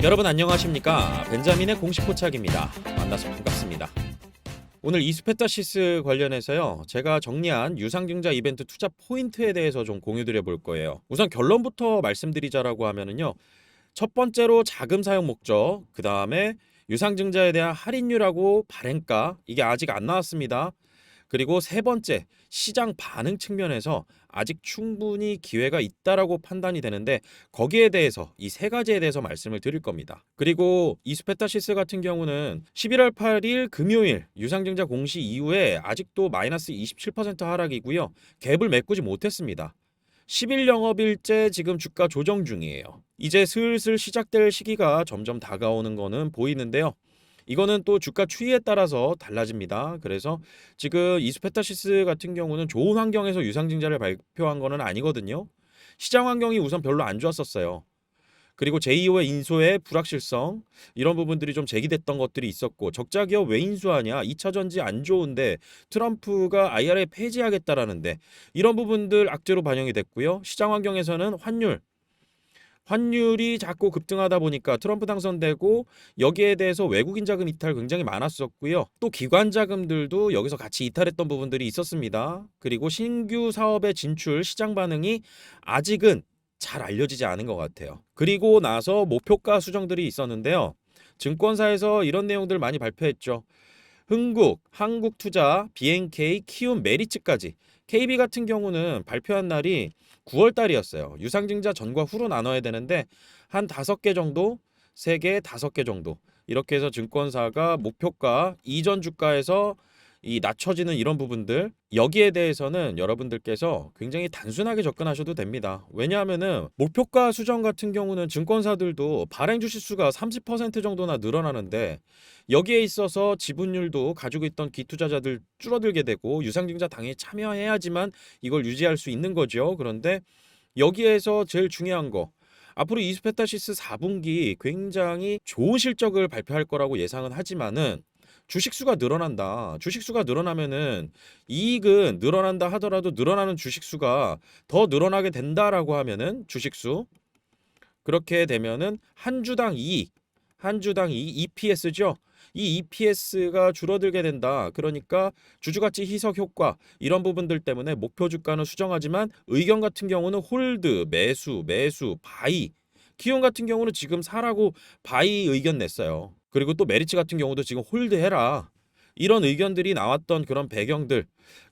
여러분 안녕하십니까? 벤자민의 공식 포착입니다. 만나서 반갑습니다. 오늘 이스페타시스 관련해서요. 제가 정리한 유상증자 이벤트 투자 포인트에 대해서 좀 공유드려 볼 거예요. 우선 결론부터 말씀드리자라고 하면은요. 첫 번째로 자금 사용 목적, 그 다음에 유상증자에 대한 할인율하고 발행가, 이게 아직 안 나왔습니다. 그리고 세 번째, 시장 반응 측면에서 아직 충분히 기회가 있다라고 판단이 되는데 거기에 대해서 이 세 가지에 대해서 말씀을 드릴 겁니다. 그리고 이스페타시스 같은 경우는 11월 8일 금요일 유상증자 공시 이후에 아직도 마이너스 27% 하락이고요. 갭을 메꾸지 못했습니다. 10일 영업일째 지금 주가 조정 중이에요. 이제 슬슬 시작될 시기가 점점 다가오는 거는 보이는데요. 이거는 또 주가 추이에 따라서 달라집니다. 그래서 지금 이스페타시스 같은 경우는 좋은 환경에서 유상증자를 발표한 거는 아니거든요. 시장 환경이 우선 별로 안 좋았었어요. 그리고 제2의 인수의 불확실성, 이런 부분들이 좀 제기됐던 것들이 있었고, 적자 기업 왜 인수하냐, 2차 전지 안 좋은데 트럼프가 IRA 폐지하겠다라는데, 이런 부분들 악재로 반영이 됐고요. 시장 환경에서는 환율이 자꾸 급등하다 보니까 트럼프 당선되고 여기에 대해서 외국인 자금 이탈 굉장히 많았었고요. 또 기관 자금들도 여기서 같이 이탈했던 부분들이 있었습니다. 그리고 신규 사업의 진출 시장 반응이 아직은 잘 알려지지 않은 것 같아요. 그리고 나서 목표가 수정들이 있었는데요. 증권사에서 이런 내용들 많이 발표했죠. 흥국, 한국투자, BNK, 키움, 메리츠까지. KB 같은 경우는 발표한 날이 9월 달이었어요. 유상증자 전과 후로 나눠야 되는데 한 5개 정도, 3개, 5개 정도. 이렇게 해서 증권사가 목표가 이전 주가에서 이 낮춰지는 이런 부분들, 여기에 대해서는 여러분들께서 굉장히 단순하게 접근하셔도 됩니다. 왜냐하면은 목표가 수정 같은 경우는 증권사들도 발행 주식 수가 30% 정도나 늘어나는데 여기에 있어서 지분율도 가지고 있던 기투자자들 줄어들게 되고 유상증자 당연히 참여해야지만 이걸 유지할 수 있는 거죠. 그런데 여기에서 제일 중요한 거, 앞으로 이스페타시스 4분기 굉장히 좋은 실적을 발표할 거라고 예상은 하지만은 주식수가 늘어난다. 주식수가 늘어나면은 이익은 늘어난다 하더라도 늘어나는 주식수가 더 늘어나게 된다라고 하면은 주식수, 그렇게 되면은 한 주당 이익 EPS죠. 이 EPS가 줄어들게 된다. 그러니까 주주가치 희석 효과, 이런 부분들 때문에 목표 주가는 수정하지만 의견 같은 경우는 홀드, 매수, 바이. 키움 같은 경우는 지금 사라고 바이 의견 냈어요. 그리고 또 메리츠 같은 경우도 지금 홀드해라. 이런 의견들이 나왔던 그런 배경들,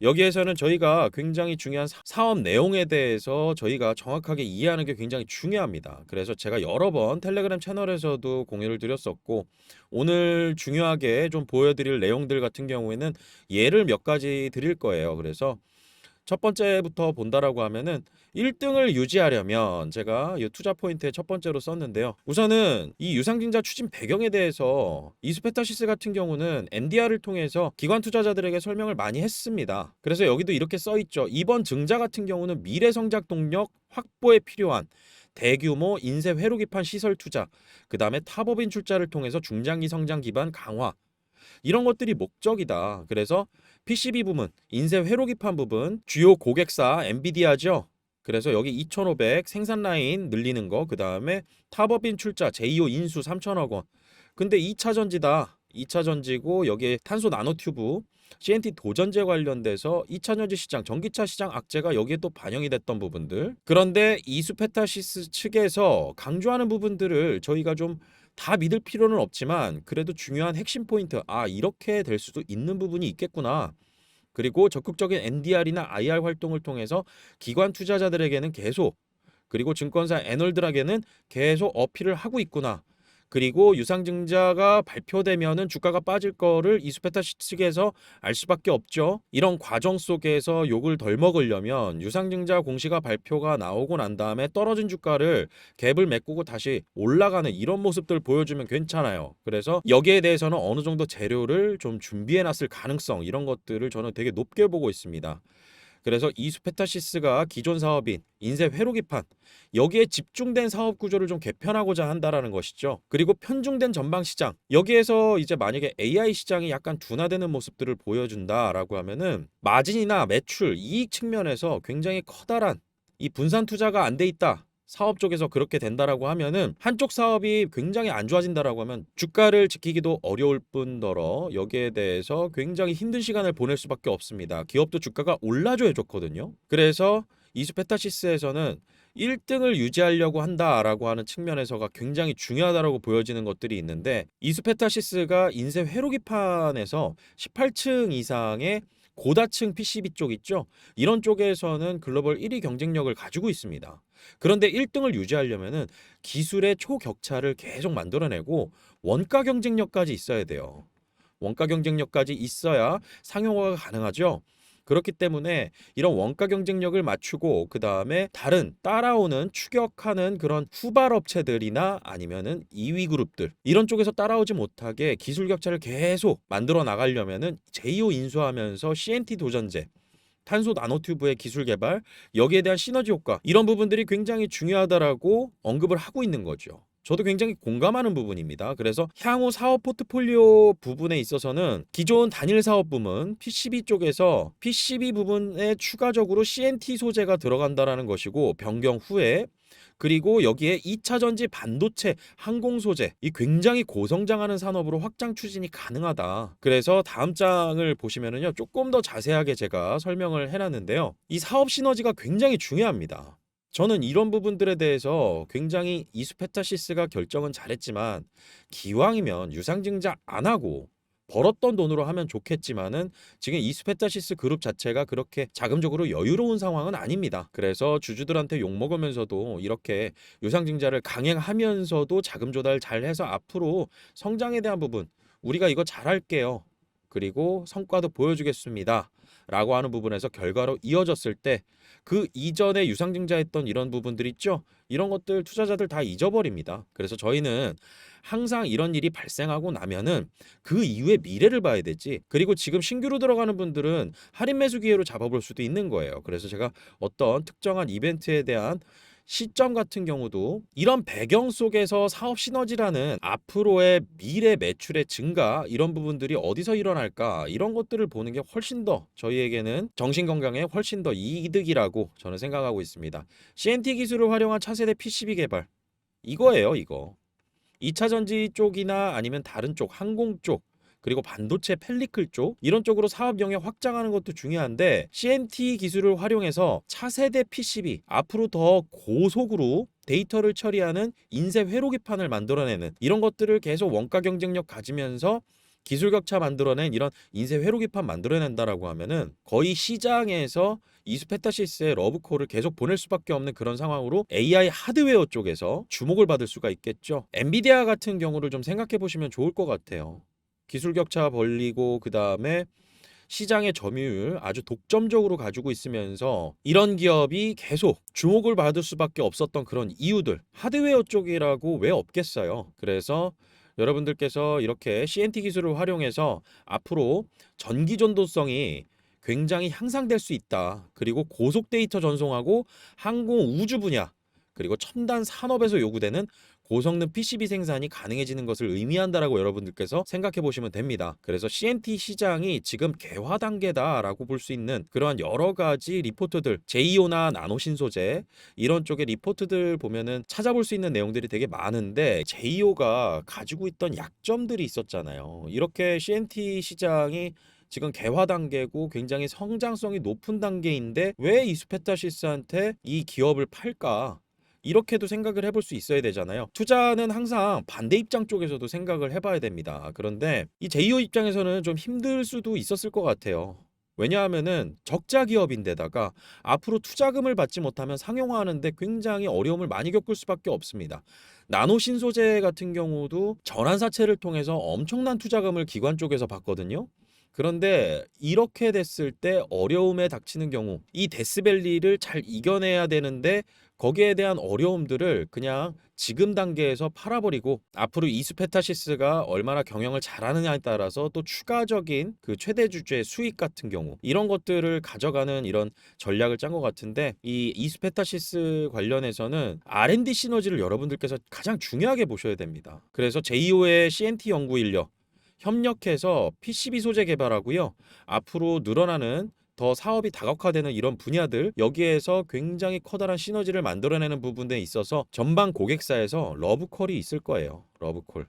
여기에서는 저희가 굉장히 중요한 사업 내용에 대해서 저희가 정확하게 이해하는 게 굉장히 중요합니다. 그래서 제가 여러 번 텔레그램 채널에서도 공유를 드렸었고, 오늘 중요하게 좀 보여드릴 내용들 같은 경우에는 예를 몇 가지 드릴 거예요. 그래서 첫 번째부터 본다라고 하면은 1등을 유지하려면 제가 이 투자 포인트에 첫 번째로 썼는데요. 우선은 이 유상증자 추진 배경에 대해서 이스페타시스 같은 경우는 NDR을 통해서 기관 투자자들에게 설명을 많이 했습니다. 그래서 여기도 이렇게 써 있죠. 이번 증자 같은 경우는 미래 성장 동력 확보에 필요한 대규모 인쇄 회로 기판 시설 투자, 그 다음에 타법인 출자를 통해서 중장기 성장 기반 강화, 이런 것들이 목적이다. 그래서 PCB 부분, 인쇄 회로 기판 부분, 주요 고객사 엔비디아죠. 그래서 여기 2,500 생산 라인 늘리는 거, 그 다음에 타법인 출자 제2호 인수 3천억 원. 근데 2차 전지다. 2차 전지고 여기에 탄소 나노튜브, CNT 도전제 관련돼서 2차 전지 시장, 전기차 시장 악재가 여기에 또 반영이 됐던 부분들. 그런데 이수페타시스 측에서 강조하는 부분들을 저희가 좀 다 믿을 필요는 없지만 그래도 중요한 핵심 포인트, 이렇게 될 수도 있는 부분이 있겠구나. 그리고 적극적인 NDR이나 IR 활동을 통해서 기관 투자자들에게는 계속, 그리고 증권사 애널들에게는 계속 어필을 하고 있구나. 그리고 유상증자가 발표되면은 주가가 빠질 거를 이수페타 측에서 알 수밖에 없죠. 이런 과정 속에서 욕을 덜 먹으려면 유상증자 공시가 발표가 나오고 난 다음에 떨어진 주가를 갭을 메꾸고 다시 올라가는 이런 모습들 보여주면 괜찮아요. 그래서 여기에 대해서는 어느 정도 재료를 좀 준비해 놨을 가능성, 이런 것들을 저는 되게 높게 보고 있습니다. 그래서 이수페타시스가 기존 사업인 인쇄 회로 기판, 여기에 집중된 사업 구조를 좀 개편하고자 한다라는 것이죠. 그리고 편중된 전방 시장, 여기에서 이제 만약에 AI 시장이 약간 둔화되는 모습들을 보여준다라고 하면은 마진이나 매출, 이익 측면에서 굉장히 커다란 이 분산 투자가 안 돼 있다. 사업 쪽에서 그렇게 된다라고 하면은 한쪽 사업이 굉장히 안 좋아진다라고 하면 주가를 지키기도 어려울 뿐더러 여기에 대해서 굉장히 힘든 시간을 보낼 수밖에 없습니다. 기업도 주가가 올라줘야 좋거든요. 그래서 이수페타시스에서는 1등을 유지하려고 한다라고 하는 측면에서가 굉장히 중요하다라고 보여지는 것들이 있는데 이수페타시스가 인쇄 회로기판에서 18층 이상의 고다층 PCB 쪽 있죠? 이런 쪽에서는 글로벌 1위 경쟁력을 가지고 있습니다. 그런데 1등을 유지하려면은 기술의 초격차를 계속 만들어내고 원가 경쟁력까지 있어야 돼요. 원가 경쟁력까지 있어야 상용화가 가능하죠. 그렇기 때문에 이런 원가 경쟁력을 맞추고 그 다음에 다른 따라오는 추격하는 그런 후발 업체들이나 아니면은 2위 그룹들 이런 쪽에서 따라오지 못하게 기술 격차를 계속 만들어 나가려면은 제이오 인수하면서 CNT 도전제 탄소 나노튜브의 기술 개발, 여기에 대한 시너지 효과 이런 부분들이 굉장히 중요하다라고 언급을 하고 있는 거죠. 저도 굉장히 공감하는 부분입니다. 그래서 향후 사업 포트폴리오 부분에 있어서는 기존 단일 사업 부문 PCB 쪽에서 PCB 부분에 추가적으로 CNT 소재가 들어간다라는 것이고 변경 후에 그리고 여기에 2차 전지 반도체 항공 소재 이 굉장히 고성장하는 산업으로 확장 추진이 가능하다. 그래서 다음 장을 보시면은요 조금 더 자세하게 제가 설명을 해놨는데요. 이 사업 시너지가 굉장히 중요합니다. 저는 이런 부분들에 대해서 굉장히 이수페타시스가 결정은 잘했지만 기왕이면 유상증자 안 하고 벌었던 돈으로 하면 좋겠지만은 지금 이스페타시스 그룹 자체가 그렇게 자금적으로 여유로운 상황은 아닙니다. 그래서 주주들한테 욕먹으면서도 이렇게 유상증자를 강행하면서도 자금 조달 잘해서 앞으로 성장에 대한 부분 우리가 이거 잘할게요. 그리고 성과도 보여주겠습니다. 라고 하는 부분에서 결과로 이어졌을 때 그 이전에 유상증자했던 이런 부분들 있죠? 이런 것들 투자자들 다 잊어버립니다. 그래서 저희는 항상 이런 일이 발생하고 나면은 그 이후에 미래를 봐야 되지. 그리고 지금 신규로 들어가는 분들은 할인 매수 기회로 잡아볼 수도 있는 거예요. 그래서 제가 어떤 특정한 이벤트에 대한 시점 같은 경우도 이런 배경 속에서 사업 시너지라는 앞으로의 미래 매출의 증가 이런 부분들이 어디서 일어날까 이런 것들을 보는 게 훨씬 더 저희에게는 정신건강에 훨씬 더 이득이라고 저는 생각하고 있습니다. CNT 기술을 활용한 차세대 PCB 개발 이거예요 이거. 2차 전지 쪽이나 아니면 다른 쪽 항공 쪽 그리고 반도체 펠리클 쪽 이런 쪽으로 사업 영역 확장하는 것도 중요한데 CNT 기술을 활용해서 차세대 PCB 앞으로 더 고속으로 데이터를 처리하는 인쇄 회로기판을 만들어내는 이런 것들을 계속 원가 경쟁력 가지면서 기술 격차 만들어낸 이런 인쇄 회로기판 만들어낸다라고 하면은 거의 시장에서 이스페타시스의 러브콜을 계속 보낼 수밖에 없는 그런 상황으로 AI 하드웨어 쪽에서 주목을 받을 수가 있겠죠. 엔비디아 같은 경우를 좀 생각해 보시면 좋을 것 같아요. 기술 격차 벌리고 그 다음에 시장의 점유율 아주 독점적으로 가지고 있으면서 이런 기업이 계속 주목을 받을 수밖에 없었던 그런 이유들 하드웨어 쪽이라고 왜 없겠어요. 그래서 여러분들께서 이렇게 CNT 기술을 활용해서 앞으로 전기 전도성이 굉장히 향상될 수 있다. 그리고 고속 데이터 전송하고 항공 우주 분야 그리고 첨단 산업에서 요구되는 고성능 PCB 생산이 가능해지는 것을 의미한다라고 여러분들께서 생각해 보시면 됩니다. 그래서 CNT 시장이 지금 개화 단계다라고 볼 수 있는 그러한 여러 가지 리포트들, 제이오나 나노신소재 이런 쪽의 리포트들 보면은 찾아볼 수 있는 내용들이 되게 많은데 제이오가 가지고 있던 약점들이 있었잖아요. 이렇게 CNT 시장이 지금 개화 단계고 굉장히 성장성이 높은 단계인데 왜 이스페타시스한테 이 기업을 팔까? 이렇게도 생각을 해볼 수 있어야 되잖아요. 투자는 항상 반대 입장 쪽에서도 생각을 해봐야 됩니다. 그런데 이 제이오 입장에서는 좀 힘들 수도 있었을 것 같아요. 왜냐하면은 적자 기업인데다가 앞으로 투자금을 받지 못하면 상용화하는데 굉장히 어려움을 많이 겪을 수밖에 없습니다. 나노 신소재 같은 경우도 전환사채를 통해서 엄청난 투자금을 기관 쪽에서 받거든요. 그런데 이렇게 됐을 때 어려움에 닥치는 경우 이 데스밸리를 잘 이겨내야 되는데 거기에 대한 어려움들을 그냥 지금 단계에서 팔아버리고 앞으로 이수페타시스가 얼마나 경영을 잘하느냐에 따라서 또 추가적인 그 최대 주주의 수익 같은 경우 이런 것들을 가져가는 이런 전략을 짠 것 같은데 이 이수페타시스 관련해서는 R&D 시너지를 여러분들께서 가장 중요하게 보셔야 됩니다. 그래서 제이오의 CNT 연구 인력 협력해서 PCB 소재 개발하고요. 앞으로 늘어나는 더 사업이 다각화되는 이런 분야들, 여기에서 굉장히 커다란 시너지를 만들어내는 부분에 있어서 전방 고객사에서 러브콜이 있을 거예요. 러브콜.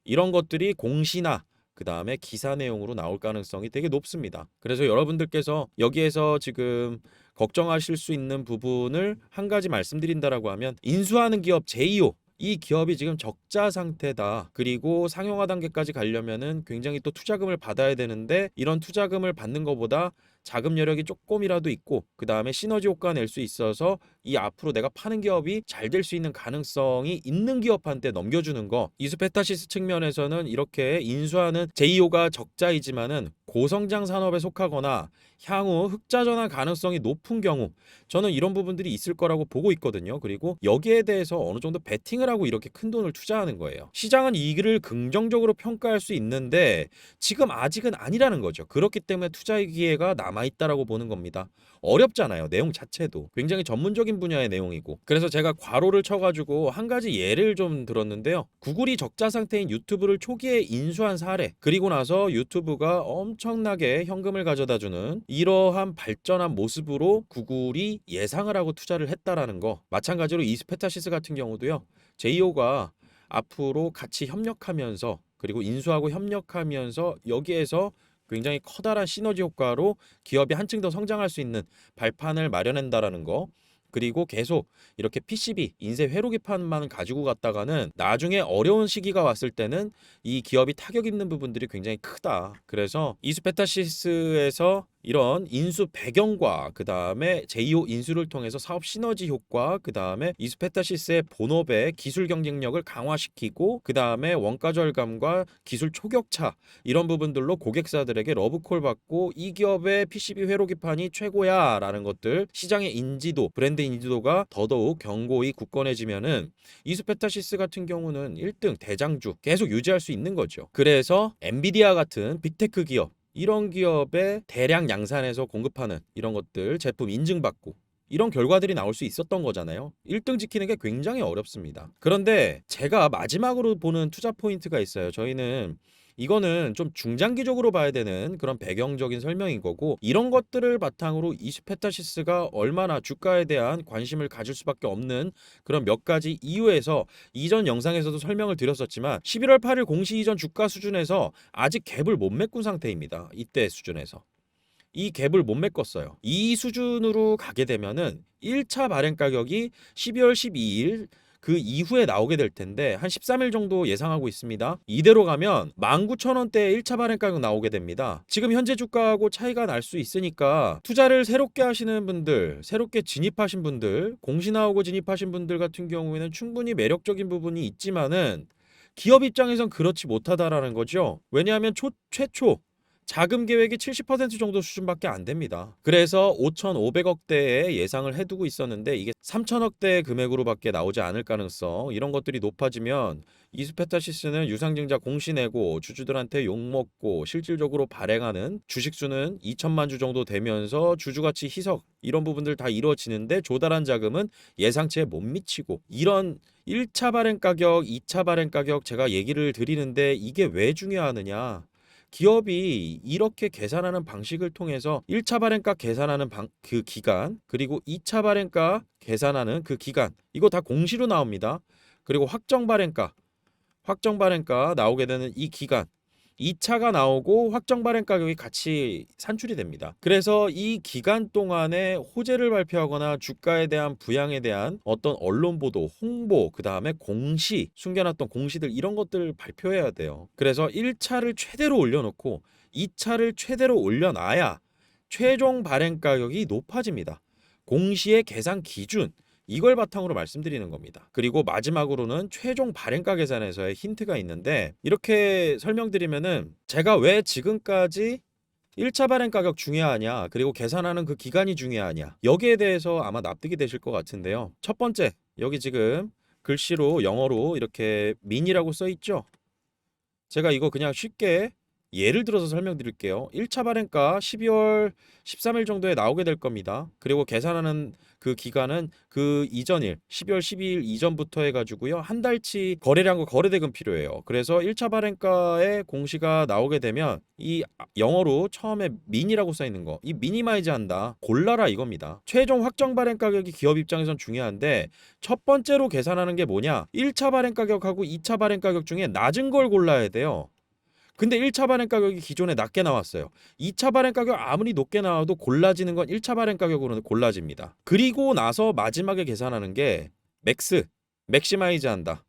이런 것들이 공시나 그다음에 기사 내용으로 나올 가능성이 되게 높습니다. 그래서 여러분들께서 여기에서 지금 걱정하실 수 있는 부분을 한 가지 말씀드린다라고 하면, 인수하는 기업 제이오, 이 기업이 지금 적자 상태다. 그리고 상용화 단계까지 가려면은 굉장히 또 투자금을 받아야 되는데, 이런 투자금을 받는 것보다 자금 여력이 조금이라도 있고 그다음에 시너지 효과 낼 수 있어서 이 앞으로 내가 파는 기업이 잘 될 수 있는 가능성이 있는 기업한테 넘겨주는 거, 이수페타시스 측면에서는 이렇게 인수하는 제이오가 적자이지만은 고성장 산업에 속하거나 향후 흑자 전환 가능성이 높은 경우, 저는 이런 부분들이 있을 거라고 보고 있거든요. 그리고 여기에 대해서 어느 정도 베팅을 하고 이렇게 큰 돈을 투자하는 거예요. 시장은 이를 긍정적으로 평가할 수 있는데 지금 아직은 아니라는 거죠. 그렇기 때문에 투자의 기회가 남아있다라고 보는 겁니다. 어렵잖아요. 내용 자체도 굉장히 전문적인 분야의 내용이고. 그래서 제가 괄호를 쳐가지고 한 가지 예를 좀 들었는데요. 구글이 적자 상태인 유튜브를 초기에 인수한 사례, 그리고 나서 유튜브가 엄청나게 현금을 가져다주는 이러한 발전한 모습으로 구글이 예상을 하고 투자를 했다라는 거. 마찬가지로 이스페타시스 같은 경우도요. 제이오가 앞으로 같이 협력하면서, 그리고 인수하고 협력하면서 여기에서 굉장히 커다란 시너지 효과로 기업이 한층 더 성장할 수 있는 발판을 마련한다라는 거. 그리고 계속 이렇게 PCB, 인쇄 회로기판만 가지고 갔다가는 나중에 어려운 시기가 왔을 때는 이 기업이 타격 입는 부분들이 굉장히 크다. 그래서 이수페타시스에서 이런 인수 배경과 그다음에 제이오 인수를 통해서 사업 시너지 효과, 그다음에 이스페타시스의 본업의 기술 경쟁력을 강화시키고 그다음에 원가 절감과 기술 초격차, 이런 부분들로 고객사들에게 러브콜 받고 이 기업의 PCB 회로기판이 최고야라는 것들, 시장의 인지도, 브랜드 인지도가 더더욱 견고히 굳건해지면은 이스페타시스 같은 경우는 1등 대장주 계속 유지할 수 있는 거죠. 그래서 엔비디아 같은 빅테크 기업, 이런 기업에 대량 양산해서 공급하는 이런 것들 제품 인증받고 이런 결과들이 나올 수 있었던 거잖아요. 1등 지키는 게 굉장히 어렵습니다. 그런데 제가 마지막으로 보는 투자 포인트가 있어요. 저희는 이거는 좀 중장기적으로 봐야 되는 그런 배경적인 설명인 거고, 이런 것들을 바탕으로 이스페타시스가 얼마나 주가에 대한 관심을 가질 수밖에 없는 그런 몇 가지 이유에서 이전 영상에서도 설명을 드렸었지만 11월 8일 공시 이전 주가 수준에서 아직 갭을 못 메꾼 상태입니다. 이때 수준에서 이 갭을 못 메꿨어요. 이 수준으로 가게 되면은 1차 발행 가격이 12월 12일 그 이후에 나오게 될 텐데 한 13일 정도 예상하고 있습니다. 이대로 가면 19,000원대에 1차 발행 가격 나오게 됩니다. 지금 현재 주가하고 차이가 날 수 있으니까 투자를 새롭게 하시는 분들, 새롭게 진입하신 분들, 공시 나오고 진입하신 분들 같은 경우에는 충분히 매력적인 부분이 있지만은 기업 입장에선 그렇지 못하다라는 거죠. 왜냐하면 최초 자금 계획이 70% 정도 수준밖에 안 됩니다. 그래서 5,500억대의 예상을 해두고 있었는데 이게 3,000억대 금액으로밖에 나오지 않을 가능성, 이런 것들이 높아지면 이스페타시스는 유상증자 공시 내고 주주들한테 욕먹고 실질적으로 발행하는 주식수는 2천만 주 정도 되면서 주주가치 희석, 이런 부분들 다 이루어지는데 조달한 자금은 예상치에 못 미치고, 이런 1차 발행 가격, 2차 발행 가격 제가 얘기를 드리는데 이게 왜 중요하느냐. 기업이 이렇게 계산하는 방식을 통해서 1차 발행가 계산하는 그 기간, 그리고 2차 발행가 계산하는 그 기간, 이거 다 공시로 나옵니다. 그리고 확정 발행가 나오게 되는 이 기간, 2차가 나오고 확정 발행 가격이 같이 산출이 됩니다. 그래서 이 기간 동안에 호재를 발표하거나 주가에 대한 부양에 대한 어떤 언론 보도, 홍보, 그다음에 공시, 숨겨놨던 공시들, 이런 것들을 발표해야 돼요. 그래서 1차를 최대로 올려놓고 2차를 최대로 올려놔야 최종 발행 가격이 높아집니다. 공시의 계산 기준, 이걸 바탕으로 말씀드리는 겁니다. 그리고 마지막으로는 최종 발행가 계산에서의 힌트가 있는데, 이렇게 설명드리면은 제가 왜 지금까지 1차 발행 가격 중요하냐, 그리고 계산하는 그 기간이 중요하냐, 여기에 대해서 아마 납득이 되실 것 같은데요. 첫 번째, 여기 지금 글씨로 영어로 이렇게 민이라고 써 있죠. 제가 이거 그냥 쉽게 예를 들어서 설명드릴게요. 1차 발행가 12월 13일 정도에 나오게 될 겁니다. 그리고 계산하는 그 기간은 그 이전일 12월 12일 이전부터 해가지고요. 한 달치 거래량과 거래대금 필요해요. 그래서 1차 발행가의 공시가 나오게 되면 이 영어로 처음에 민이라고 써 있는 거, 이 미니마이즈 한다, 골라라 이겁니다. 최종 확정 발행 가격이 기업 입장에선 중요한데 첫 번째로 계산하는 게 뭐냐? 1차 발행 가격하고 2차 발행 가격 중에 낮은 걸 골라야 돼요. 근데 1차 발행 가격이 기존에 낮게 나왔어요. 2차 발행 가격 아무리 높게 나와도 골라지는 건 1차 발행 가격으로는 골라집니다. 그리고 나서 마지막에 계산하는 게 맥시마이즈 한다.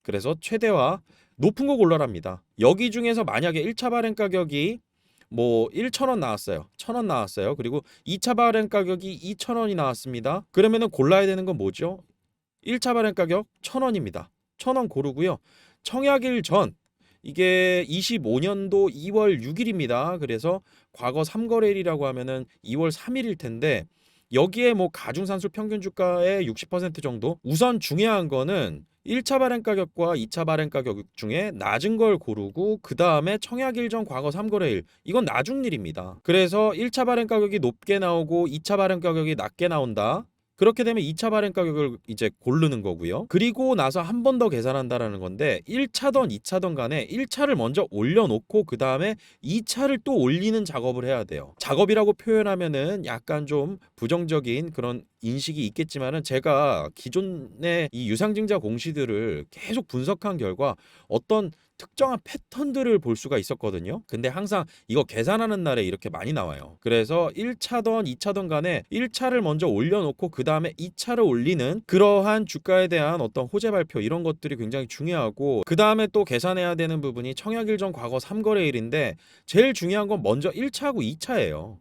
그래서 최대화 높은 거 골라랍니다. 여기 중에서 만약에 1차 발행 가격이 뭐 1,000원 나왔어요. 1,000원 나왔어요. 그리고 2차 발행 가격이 2,000원이 나왔습니다. 그러면은 골라야 되는 건 뭐죠? 1차 발행 가격 1,000원입니다. 1,000원 고르고요. 청약일 전 이게 25년도 2월 6일입니다. 그래서 과거 3거래일이라고 하면은 2월 3일일 텐데 여기에 뭐 가중산술 평균 주가의 60% 정도? 우선 중요한 거는 1차 발행 가격과 2차 발행 가격 중에 낮은 걸 고르고 그 다음에 청약일 전 과거 3거래일 이건 나중 일입니다. 그래서 1차 발행 가격이 높게 나오고 2차 발행 가격이 낮게 나온다. 그렇게 되면 2차 발행 가격을 이제 고르는 거고요. 그리고 나서 한 번 더 계산한다라는 건데 1차던 2차던 간에 1차를 먼저 올려놓고 그 다음에 2차를 또 올리는 작업을 해야 돼요. 작업이라고 표현하면은 약간 좀 부정적인 그런 인식이 있겠지만은 제가 기존의 이 유상증자 공시들을 계속 분석한 결과 어떤 특정한 패턴들을 볼 수가 있었거든요. 근데 항상 이거 계산하는 날에 이렇게 많이 나와요. 그래서 1차던 2차던 간에 1차를 먼저 올려놓고 그 다음에 2차를 올리는 그러한 주가에 대한 어떤 호재 발표 이런 것들이 굉장히 중요하고 그 다음에 또 계산해야 되는 부분이 청약일 전 과거 3거래일인데 제일 중요한 건 먼저 1차하고 2차예요.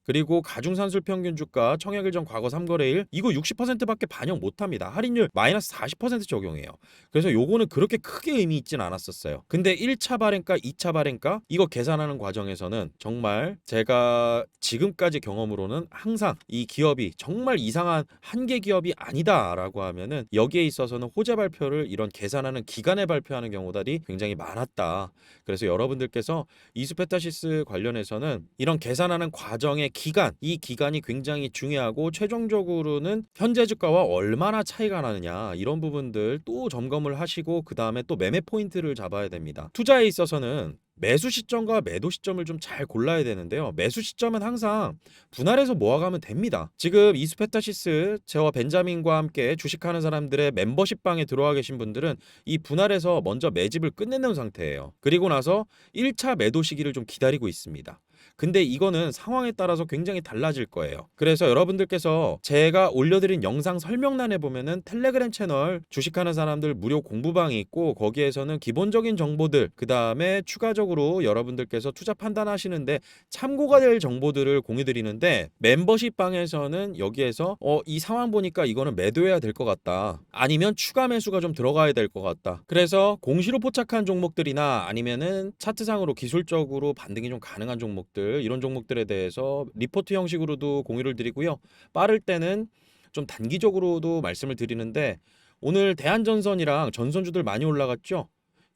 그리고 가중산술 평균 주가 청약일 전 과거 3거래일 이거 60%밖에 반영 못합니다. 할인율 마이너스 40% 적용해요. 그래서 요거는 그렇게 크게 의미 있진 않았었어요. 근데 1차 발행가 2차 발행가 이거 계산하는 과정에서는 정말 제가 지금까지 경험으로는 항상 이 기업이 정말 이상한 한계 기업이 아니다라고 하면은 여기에 있어서는 호재 발표를 이런 계산하는 기간에 발표하는 경우들이 굉장히 많았다. 그래서 여러분들께서 이수페타시스 관련해서는 이런 계산하는 과정의 기간, 이 기간이 굉장히 중요하고 최종적으로는 현재 주가와 얼마나 차이가 나느냐 이런 부분들 또 점검을 하시고 그 다음에 또 매매 포인트를 잡아야 됩니다. 투자에 있어서는 매수 시점과 매도 시점을 좀 잘 골라야 되는데요. 매수 시점은 항상 분할해서 모아가면 됩니다. 지금 이스페타시스 저와 벤자민과 함께 주식하는 사람들의 멤버십 방에 들어와 계신 분들은 이 분할해서 먼저 매집을 끝내는 상태예요. 그리고 나서 1차 매도 시기를 좀 기다리고 있습니다. 근데 이거는 상황에 따라서 굉장히 달라질 거예요. 그래서 여러분들께서 제가 올려드린 영상 설명란에 보면은 텔레그램 채널 주식하는 사람들 무료 공부방이 있고 거기에서는 기본적인 정보들 그 다음에 추가적으로 여러분들께서 투자 판단하시는데 참고가 될 정보들을 공유드리는데 멤버십 방에서는 여기에서 이 상황 보니까 이거는 매도해야 될 것 같다. 아니면 추가 매수가 좀 들어가야 될 것 같다. 그래서 공시로 포착한 종목들이나 아니면은 차트상으로 기술적으로 반등이 좀 가능한 종목들 이런 종목들에 대해서 리포트 형식으로도 공유를 드리고요. 빠를 때는 좀 단기적으로도 말씀을 드리는데 오늘 대한전선이랑 전선주들 많이 올라갔죠.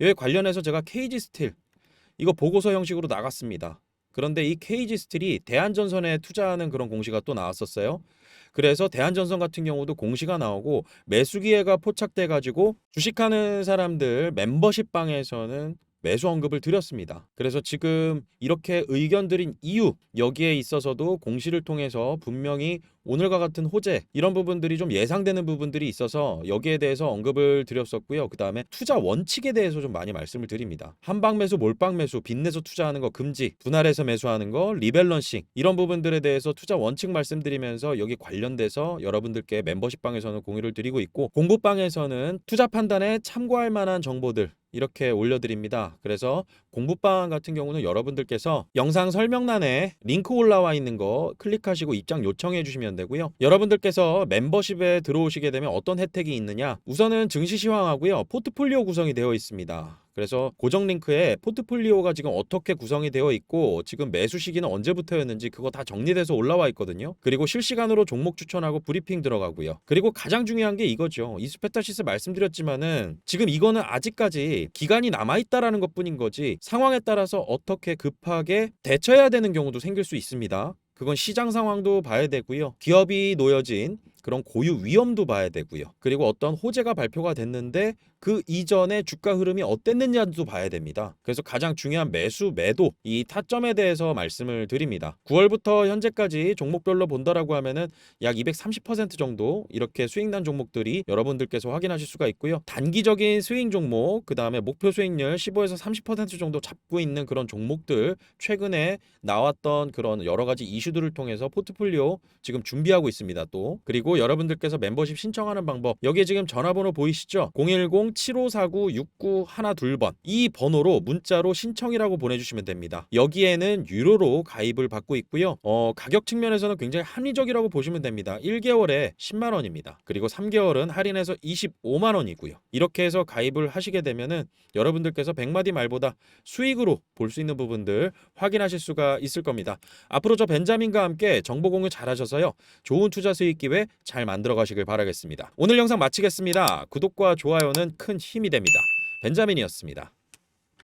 여기 관련해서 제가 KG스틸 이거 보고서 형식으로 나갔습니다. 그런데 이 KG스틸이 대한전선에 투자하는 그런 공시가 또 나왔었어요. 그래서 대한전선 같은 경우도 공시가 나오고 매수 기회가 포착돼 가지고 주식하는 사람들 멤버십 방에서는 매수 언급을 드렸습니다. 그래서 지금 이렇게 의견 드린 이유 여기에 있어서도 공시를 통해서 분명히 오늘과 같은 호재 이런 부분들이 좀 예상되는 부분들이 있어서 여기에 대해서 언급을 드렸었고요. 그 다음에 투자 원칙에 대해서 좀 많이 말씀을 드립니다. 한방 매수, 몰빵 매수, 빚내서 투자하는 거 금지, 분할해서 매수하는 거, 리밸런싱 이런 부분들에 대해서 투자 원칙 말씀드리면서 여기 관련돼서 여러분들께 멤버십 방에서는 공유를 드리고 있고 공부방에서는 투자 판단에 참고할 만한 정보들 이렇게 올려드립니다. 그래서 공부방 같은 경우는 여러분들께서 영상 설명란에 링크 올라와 있는 거 클릭하시고 입장 요청해 주시면 되고요. 여러분들께서 멤버십에 들어오시게 되면 어떤 혜택이 있느냐 우선은 증시 시황하고요. 포트폴리오 구성이 되어 있습니다. 그래서 고정 링크에 포트폴리오가 지금 어떻게 구성이 되어 있고 지금 매수 시기는 언제부터였는지 그거 다 정리돼서 올라와 있거든요. 그리고 실시간으로 종목 추천하고 브리핑 들어가고요. 그리고 가장 중요한 게 이거죠. 이스페타시스 말씀드렸지만은 지금 이거는 아직까지 기간이 남아있다라는 것뿐인 거지 상황에 따라서 어떻게 급하게 대처해야 되는 경우도 생길 수 있습니다. 그건 시장 상황도 봐야 되고요. 기업이 놓여진 그런 고유 위험도 봐야 되고요. 그리고 어떤 호재가 발표가 됐는데 그 이전에 주가 흐름이 어땠느냐도 봐야 됩니다. 그래서 가장 중요한 매수, 매도 이 타점에 대해서 말씀을 드립니다. 9월부터 현재까지 종목별로 본다라고 하면은 약 230% 정도 이렇게 수익난 종목들이 여러분들께서 확인하실 수가 있고요. 단기적인 스윙 종목, 그 다음에 목표 수익률 15에서 30% 정도 잡고 있는 그런 종목들 최근에 나왔던 그런 여러 가지 이슈들을 통해서 포트폴리오 지금 준비하고 있습니다. 또 그리고 여러분들께서 멤버십 신청하는 방법 여기에 지금 전화번호 보이시죠? 010-7549-6912번 이 번호로 문자로 신청이라고 보내주시면 됩니다. 여기에는 유료로 가입을 받고 있고요. 가격 측면에서는 굉장히 합리적이라고 보시면 됩니다. 1개월에 10만 원입니다. 그리고 3개월은 할인해서 25만 원이고요. 이렇게 해서 가입을 하시게 되면은 여러분들께서 100마디 말보다 수익으로 볼 수 있는 부분들 확인하실 수가 있을 겁니다. 앞으로 저 벤자민과 함께 정보 공유 잘하셔서요. 좋은 투자 수익 기회 잘 만들어 가시길 바라겠습니다. 오늘 영상 마치겠습니다. 구독과 좋아요는 큰 힘이 됩니다. 벤자민이었습니다.